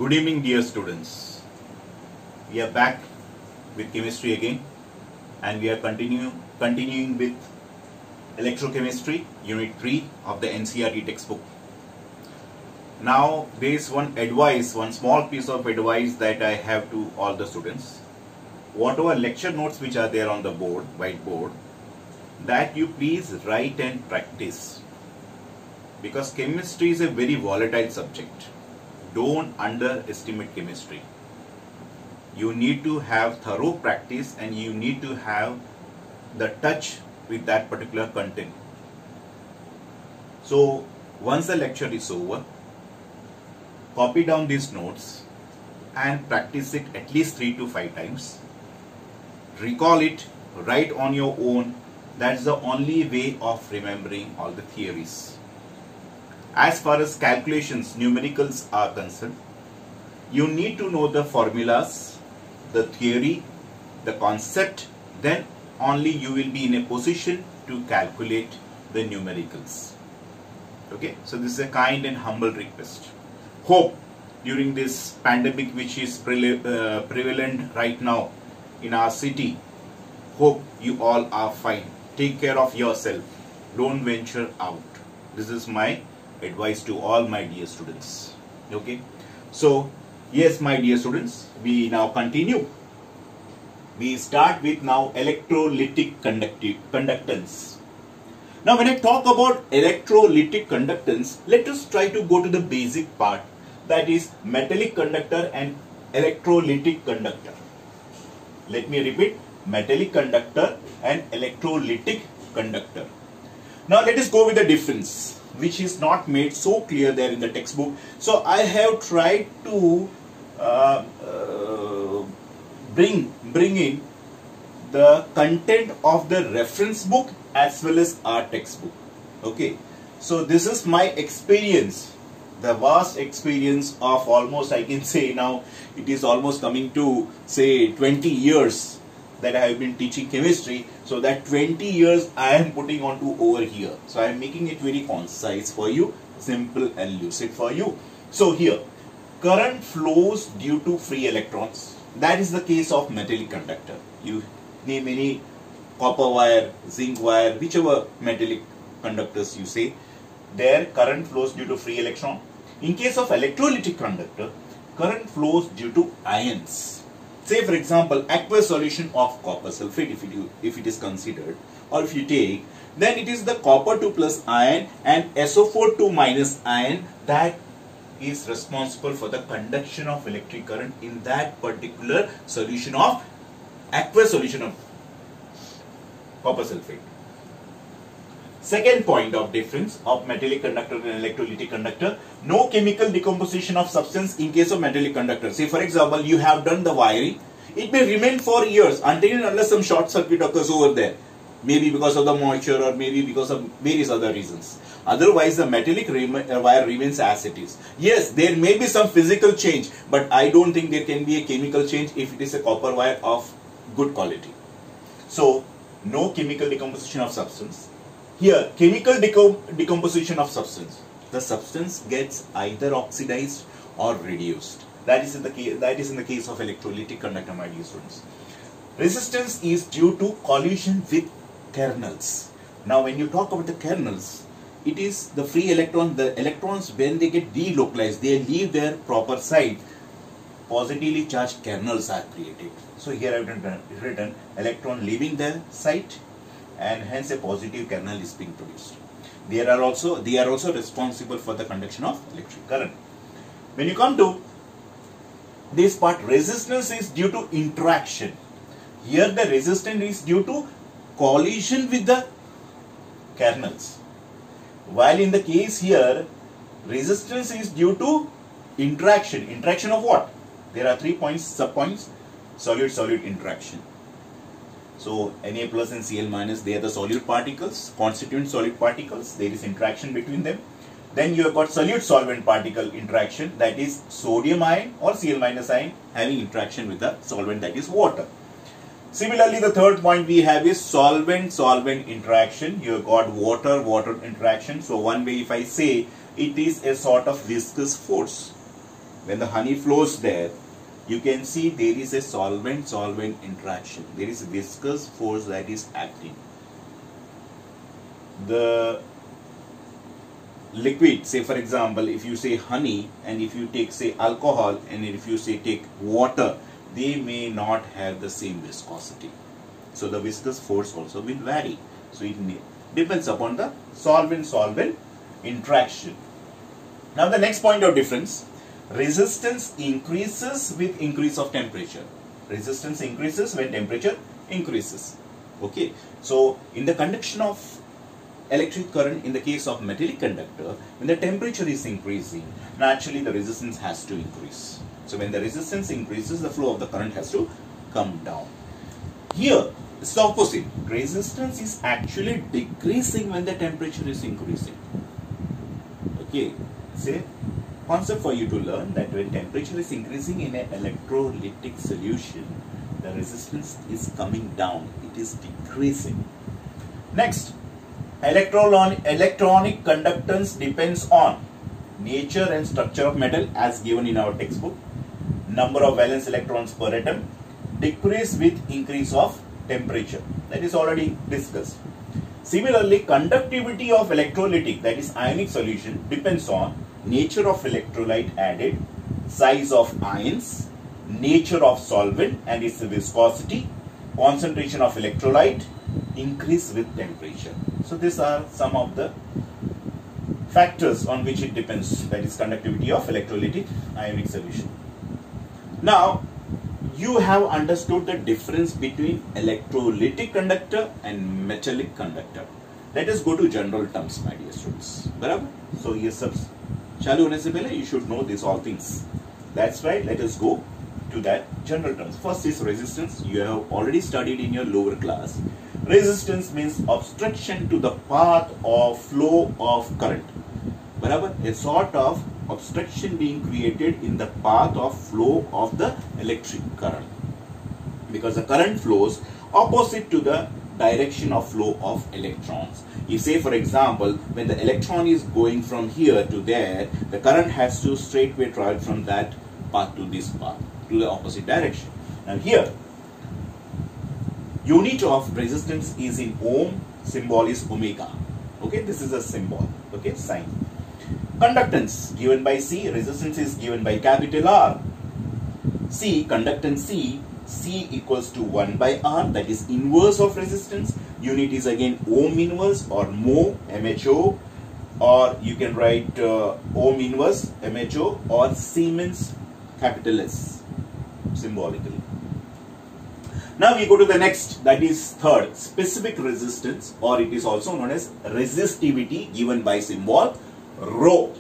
Good evening, dear students. We are back with chemistry again, and we are continuing with electrochemistry, unit 3 of the NCERT textbook. Now, there is one small piece of advice that I have to all the students. Whatever lecture notes which are there on the board, whiteboard, that you please write and practice, because chemistry is a very volatile subject. Don't underestimate chemistry. You need to have thorough practice and you need to have the touch with that particular content. So once the lecture is over, copy down these notes and practice it at least 3 to 5 times. Recall it, write on your own. That's the only way of remembering all the theories. As far as calculations, numericals are concerned, you need to know the formulas, the theory, the concept, then only you will be in a position to calculate the numericals. Okay, so this is a kind and humble request. Hope during this pandemic which is prevalent right now in our city, hope you all are fine. Take care of yourself. Don't venture out. This is my advice to all my dear students. Okay, so yes, my dear students, we now continue. We start with now electrolytic conductance. Now when I talk about electrolytic conductance, let us try to go to the basic part, that is metallic conductor and electrolytic conductor. Let me repeat, metallic conductor and electrolytic conductor. Now let us go with the difference, which is not made so clear there in the textbook. So I have tried to bring in the content of the reference book as well as our textbook. Okay, so this is my experience, the vast experience of almost, I can say now, it is almost coming to say 20 years that I have been teaching chemistry. So that 20 years I am putting onto over here. So I am making it very concise for you, simple and lucid for you. So here, current flows due to free electrons. That is the case of metallic conductor. You name any copper wire, zinc wire, whichever metallic conductors you say, their current flows due to free electron. In case of electrolytic conductor, current flows due to ions. Say for example, aqueous solution of copper sulfate, if it is considered, or if you take, then it is the copper 2 plus ion and SO4 2 minus ion that is responsible for the conduction of electric current in that particular solution of aqueous solution of copper sulfate. Second point of difference of metallic conductor and electrolytic conductor, no chemical decomposition of substance in case of metallic conductor. Say for example, you have done the wiring, it may remain for years until and unless some short circuit occurs over there, maybe because of the moisture or maybe because of various other reasons. Otherwise the metallic wire remains as it is. Yes, there may be some physical change, but I don't think there can be a chemical change if it is a copper wire of good quality. So no chemical decomposition of substance. Here, chemical decomposition of substance. The substance gets either oxidized or reduced. That is in the case of electrolytic conductor, my dear students. Resistance is due to collision with kernels. Now, when you talk about the kernels, it is the free electron. The electrons, when they get delocalized, they leave their proper site. Positively charged kernels are created. So here I have written electron leaving the site, and hence a positive kernel is being produced. They are also responsible for the conduction of electric current. When you come to this part, resistance is due to interaction. Here the resistance is due to collision with the kernels. While in the case here, resistance is due to interaction. Interaction of what? There are 3 points, sub-points. Solid-solid interaction. So Na plus and Cl minus, they are the solute particles, constituent solid particles. There is interaction between them. Then you have got solute solvent particle interaction, that is sodium ion or Cl minus ion having interaction with the solvent, that is water. Similarly, the third point we have is solvent-solvent interaction. You have got water-water interaction. So one way if I say, it is a sort of viscous force. when the honey flows there, you can see there is a solvent-solvent interaction. There is viscous force that is acting. The liquid, say for example, if you say honey and if you take say alcohol and if you say take water, they may not have the same viscosity. So the viscous force also will vary. So it depends upon the solvent-solvent interaction. Now the next point of difference, resistance increases with increase of temperature. Resistance increases when temperature increases. Okay. So in the conduction of electric current, in the case of metallic conductor, when the temperature is increasing, naturally the resistance has to increase. So when the resistance increases, the flow of the current has to come down. Here it's the opposite. Resistance is actually decreasing when the temperature is increasing. Okay. Say concept for you to learn that when temperature is increasing in an electrolytic solution, the resistance is coming down. It is decreasing. Next, electronic conductance depends on nature and structure of metal as given in our textbook. Number of valence electrons per atom decrease with increase of temperature. That is already discussed. Similarly, conductivity of electrolytic, that is ionic solution, depends on nature of electrolyte added, size of ions, nature of solvent and its viscosity, concentration of electrolyte, increase with temperature. So these are some of the factors on which it depends, that is conductivity of electrolytic ionic solution. Now you have understood the difference between electrolytic conductor and metallic conductor. Let us go to general terms, my dear students. Barabar? So yes, chalu hone se pehle you should know these all things. That's right. Let us go to that general terms. First is resistance. You have already studied in your lower class. Resistance means obstruction to the path of flow of current. Barabar? A sort of obstruction being created in the path of flow of the electric current, because the current flows opposite to the direction of flow of electrons. If say for example, when the electron is going from here to there, the current has to straightway travel from that path to this path, to the opposite direction. Now here, unit of resistance is in ohm, symbol is omega. Okay, this is a symbol, okay, sign. Conductance given by C, resistance is given by capital R. C, conductance C equals to 1 by R, that is inverse of resistance. Unit is again ohm inverse or mho, MHO, or you can write ohm inverse, MHO, or Siemens, capital S, symbolically. Now we go to the next, that is third, specific resistance, or it is also known as resistivity, given by symbol rho.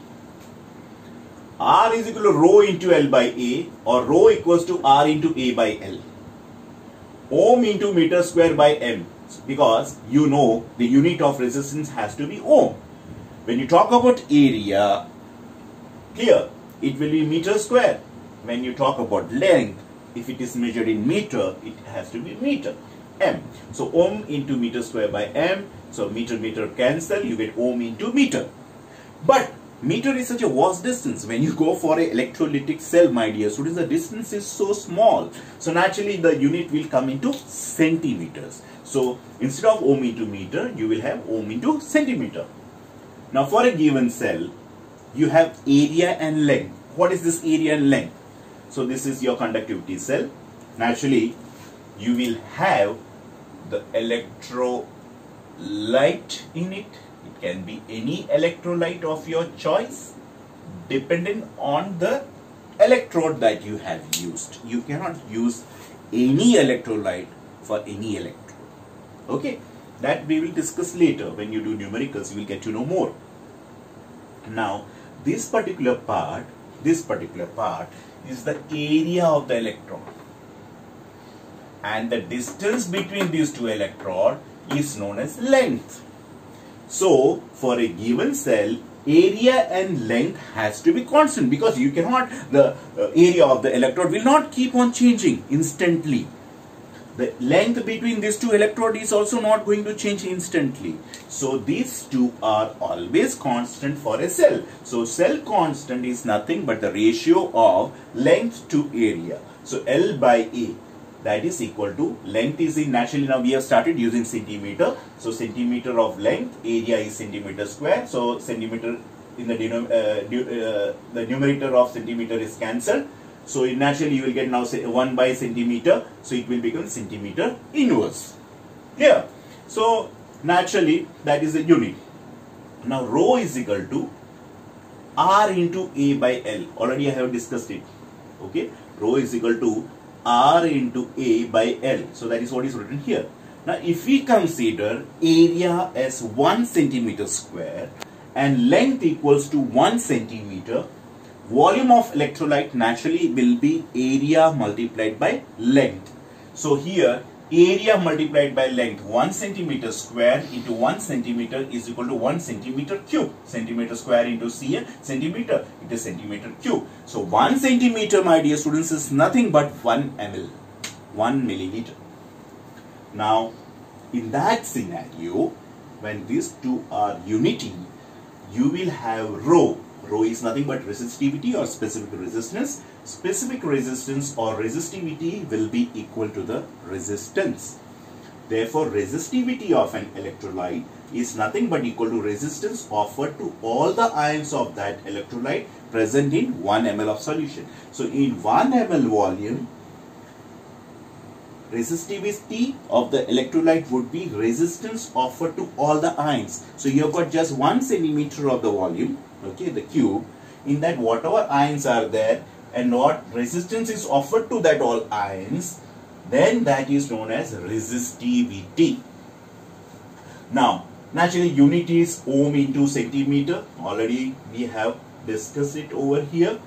R is equal to rho into L by A, or rho equals to R into A by L. Ohm into meter square by M, because you know the unit of resistance has to be ohm. When you talk about area, here it will be meter square. When you talk about length, if it is measured in meter, it has to be meter, M. So ohm into meter square by M, so meter cancel, you get ohm into meter. But meter is such a vast distance. When you go for an electrolytic cell, my dear students, the distance is so small. So naturally the unit will come into centimeters. So instead of ohm into meter, you will have ohm into centimeter. Now for a given cell, you have area and length. What is this area and length? So this is your conductivity cell. Naturally, you will have the electrolyte in it. It can be any electrolyte of your choice, depending on the electrode that you have used. You cannot use any electrolyte for any electrode. Okay, that we will discuss later. When you do numericals, you will get to know more. Now, this particular part is the area of the electron, and the distance between these two electrodes is known as length. So, for a given cell, area and length has to be constant, because you cannot, the area of the electrode will not keep on changing instantly. the length between these two electrodes is also not going to change instantly. So these two are always constant for a cell. So cell constant is nothing but the ratio of length to area. So L by A, that is equal to, length is in, naturally now we have started using centimeter. So centimeter of length, area is centimeter square. So centimeter in the numerator of centimeter is cancelled. So naturally you will get now say 1 by centimeter. So it will become centimeter inverse. Here. So naturally that is a unit. Now rho is equal to R into A by L. Already I have discussed it. Okay. Rho is equal to R into A by L. So that is what is written here. Now if we consider area as 1 centimeter square and length equals to 1 centimeter, volume of electrolyte naturally will be area multiplied by length. So here area multiplied by length, 1 centimeter square into 1 centimeter is equal to 1 centimeter cube. Centimeter square into centimeter, it is centimeter cube. So 1 centimeter, my dear students, is nothing but 1 ml, 1 milliliter. Now in that scenario, when these two are unity, you will have rho. Rho is nothing but resistivity or specific resistance. Specific resistance or resistivity will be equal to the resistance. Therefore, resistivity of an electrolyte is nothing but equal to resistance offered to all the ions of that electrolyte present in 1 ml of solution. So, in 1 ml volume, resistivity of the electrolyte would be resistance offered to all the ions. So, you have got just 1 centimeter of the volume, okay, the cube. In that, whatever ions are there and what resistance is offered to that all ions, then that is known as resistivity. Now, naturally unit is ohm into centimeter. Already we have discussed it over here.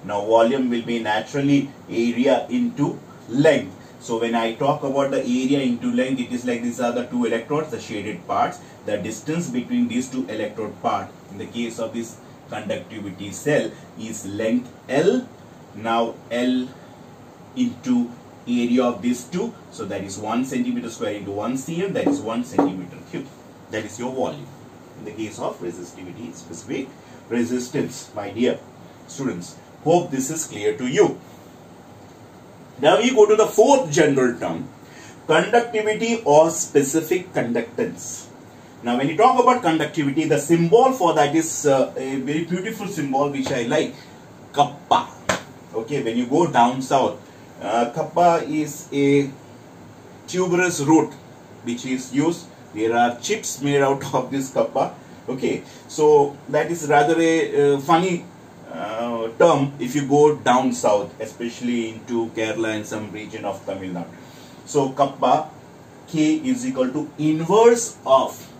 Now volume will be naturally area into length. So when I talk about the area into length, it is like these are the two electrodes, the shaded parts. The distance between these two electrode parts, in the case of this conductivity cell, is length L. Now L into area of these two. So that is 1 centimeter square into 1 cm, that is 1 centimeter cube. That is your volume. In the case of resistivity, specific resistance, my dear students. Hope this is clear to you. Now we go to the fourth general term, conductivity or specific conductance. Now when you talk about conductivity, the symbol for that is a very beautiful symbol which I like, kappa. Okay, when you go down south, kappa is a tuberous root which is used. There are chips made out of this kappa. Okay, so that is rather a funny term if you go down south, especially into Kerala and some region of Tamil Nadu. So kappa, K is equal to inverse of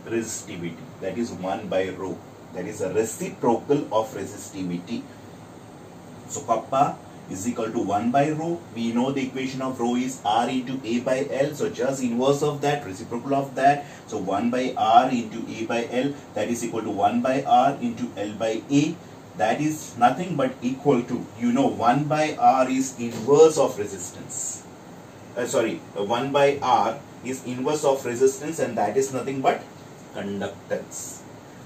resistivity, that is 1 by rho, that is a reciprocal of resistivity. So kappa is equal to 1 by rho. We know the equation of rho is R into A by L. So just inverse of that, reciprocal of that. So 1 by R into A by L, that is equal to 1 by R into L by A. That is nothing but equal to, you know, 1 by R is inverse of resistance. 1 by R is inverse of resistance, and that is nothing but conductance.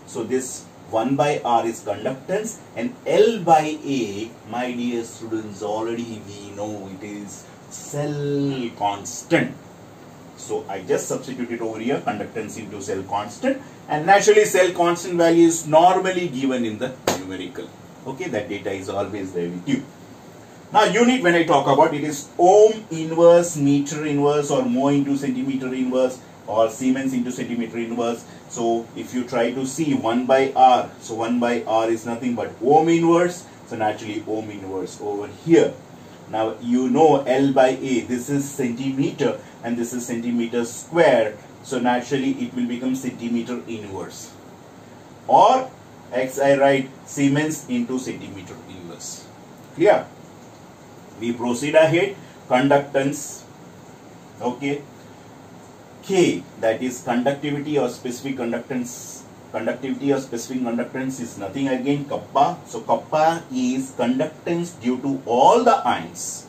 So this 1 by R is conductance, and L by A, my dear students, already we know it is cell constant. So I just substituted over here conductance into cell constant, and naturally cell constant value is normally given in the numerical. Okay, that data is always there with you. Now unit, when I talk about, it is ohm inverse, meter inverse, or mho into centimeter inverse, or Siemens into centimeter inverse. So if you try to see 1 by R, so 1 by R is nothing but ohm inverse. So naturally ohm inverse over here. Now you know L by A, this is centimeter and this is centimeter square. So naturally it will become centimeter inverse. Or X I write Siemens into centimeter inverse. Clear? We proceed ahead. Conductance. Okay. K, that is conductivity or specific conductance. Conductivity or specific conductance is nothing again kappa. So kappa is conductance due to all the ions.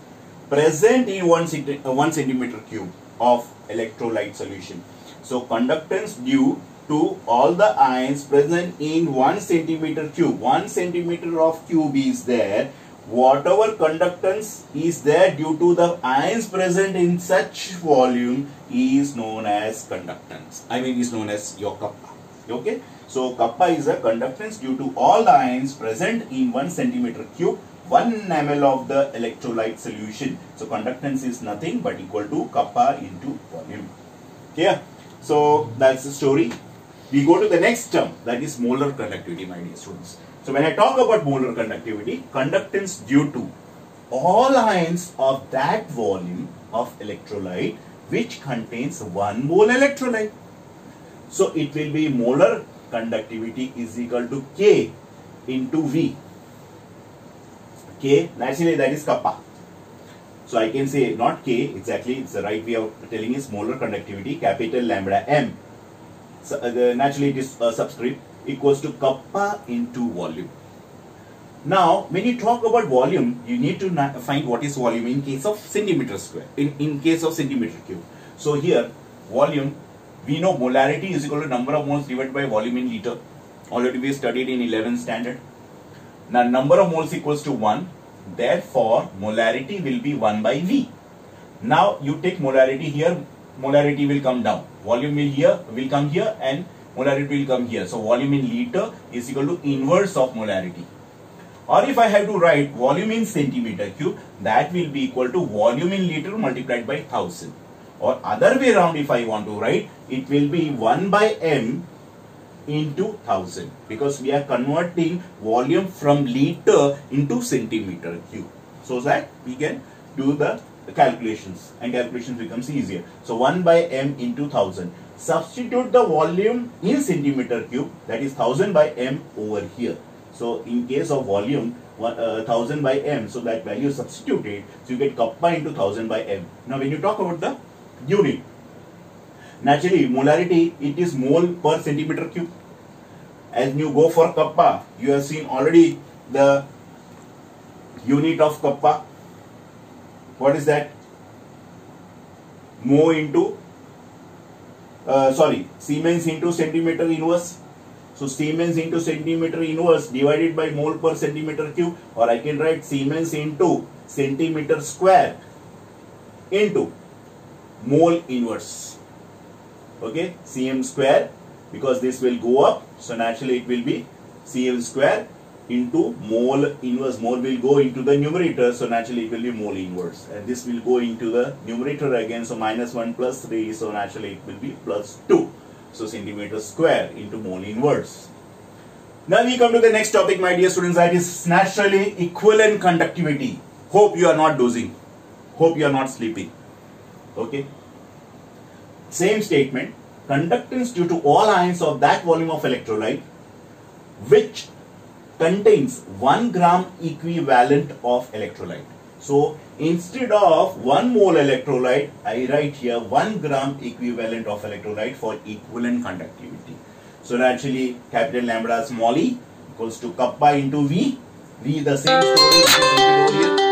present in 1 centimeter cube of electrolyte solution. So conductance due to all the ions present in 1 centimeter cube. 1 centimeter of cube is there. Whatever conductance is there due to the ions present in such volume is known as conductance. Is known as your kappa. Okay. So kappa is a conductance due to all the ions present in 1 centimeter cube, 1 ml of the electrolyte solution. So conductance is nothing but equal to kappa into volume. Clear? So that's the story. We go to the next term, that is molar conductivity, my dear students. So when I talk about molar conductivity, conductance due to all ions of that volume of electrolyte which contains 1 mole electrolyte. So it will be molar conductivity is equal to K into V. K, naturally that is kappa. So I can say not K exactly, it's the right way of telling is molar conductivity, capital lambda M. So, naturally it is a subscript equals to kappa into volume. Now when you talk about volume, you need to find what is volume in case of centimeter square, in case of centimeter cube. So here volume, we know molarity is equal to number of moles divided by volume in liter. Already we studied in 11th standard. Now number of moles equals to 1. Therefore molarity will be 1 by V. Now you take molarity here, molarity will come down. Volume will come here and molarity will come here. So volume in liter is equal to inverse of molarity. Or if I have to write volume in centimeter cube, that will be equal to volume in liter multiplied by 1000. Or other way around, if I want to write, it will be 1 by M into 1000, because we are converting volume from liter into centimeter cube, so that we can do the calculations and calculations becomes easier. So 1 by M into 1000. Substitute the volume in centimeter cube, that is 1000 by M over here. So in case of volume 1000 by M, so that value is substituted, so you get kappa into 1000 by M. Now when you talk about the unit, naturally molarity, it is mole per centimeter cube. As you go for kappa, you have seen already the unit of kappa. What is that? Mho into Siemens into centimeter inverse. So Siemens into centimeter inverse divided by mole per centimeter cube, or I can write Siemens into centimeter square into mole inverse. Okay, Cm square, because this will go up, so naturally it will be Cm square into mole inverse. Mole will go into the numerator, so naturally it will be mole inverse, and this will go into the numerator again, so -1 plus 3, so naturally it will be +2. So centimeter square into mole inverse. Now we come to the next topic, my dear students, that is naturally equivalent conductivity. Hope you are not dozing. Hope you are not sleeping. Okay. Same statement. Conductance due to all ions of that volume of electrolyte which contains 1 gram equivalent of electrolyte. So instead of 1 mole electrolyte, I write here 1 gram equivalent of electrolyte for equivalent conductivity. So naturally capital lambda small e equals to kappa into V. V the same story which is repeated over here.